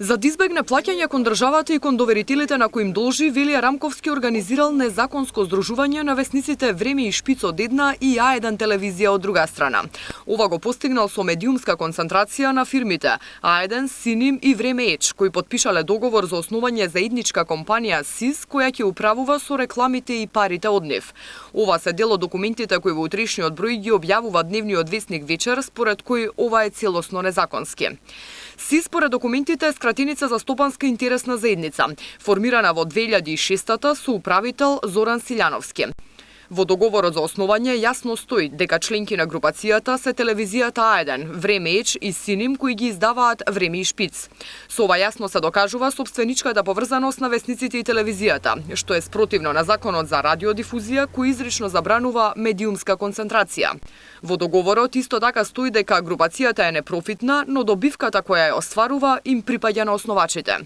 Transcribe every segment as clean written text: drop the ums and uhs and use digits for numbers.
За да избегне плаќање кон државата и кон доверителите на кои им должи, Велија Рамковски организирал незаконско здружување на весниците Време и Шпиц од една и А1 телевизија од друга страна. Ова го постигнал со медиумска концентрација на фирмите А1, Синим и Време Еч, кои потпишале договор за основање заедничка компанија СИС, која ќе управува со рекламите и парите од нив. Ова се дел од документите кои во утрешниот број ги објавува дневниот весник Вечер, според кој ова е целосно незаконски. СИС, според документите, е скратеница за стопанска интересна заедница, формирана во 2006 со управител Зоран Силјановски. Во договорот за основање јасно стои дека членки на групацијата се телевизијата А1, Време Еч и Синим, кои ги издаваат Време и Шпиц. Со ова јасно се докажува сопственичката поврзаност на весниците и телевизијата, што е спротивно на законот за радиодифузија, кој изрично забранува медиумска концентрација. Во договорот исто така стои дека групацијата е непрофитна, но добивката која ја остварува им припаѓа на основачите.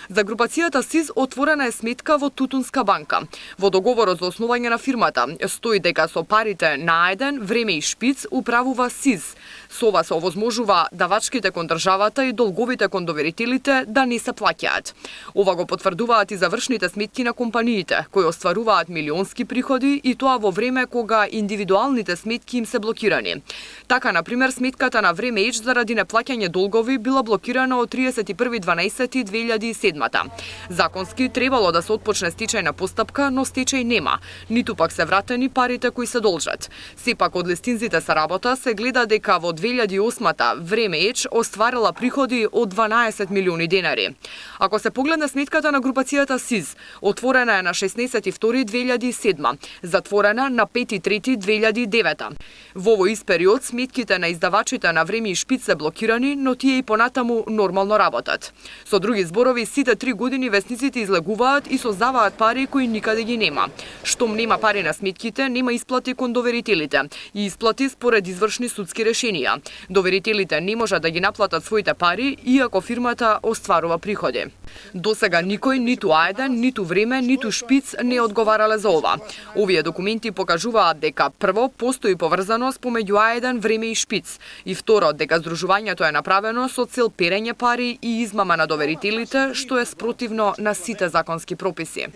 За групацијата СИС отворена е сметка во Тутунска банка. Во договорот за основање на фирмата стои дека со парите на А1, Време и Шпиц управува СИС. Со ова се овозможува давачките кон државата и долговите кон доверителите да не се плаќаат. Ова го потврдуваат и завршните сметки на компаниите, кои остваруваат милионски приходи, и тоа во време кога индивидуалните сметки им се блокирани. Така, например, сметката на Време Еч заради неплаќање долгови била блокирана од 31.12.2007. Законски требало да се отпочне стечајна постапка, но стечај нема, ниту пак се вратени парите кои се должат. Сепак од листинзите за работа се гледа дека во 2008 Време Еч остварила приходи од 12 милиони денари. Ако се погледне сметката на групацијата СИС, отворена е на 16.2.2007, затворена на 5.3.2009. Во овој ист период сметките на издавачите на Време и Шпиц се блокирани, но тие и понатаму нормално работат. Со други зборови, сите 3 години весниците излегуваат и создаваат пари кои никаде ги нема. Штом нема пари на сметките, нема исплати кон доверителите и исплати според извршни судски решенија. Доверителите не можат да ги наплатат своите пари, иако фирмата остварува приходи. Досега никој, ниту А1, ниту Време, ниту Шпиц не одговарале за ова. Овие документи покажуваат дека прво постои поврзаност помеѓу А1, Време и Шпиц, и второ дека здружувањето е направено со цел перење пари и измама на доверителите, што е спротивно на сите законски прописи.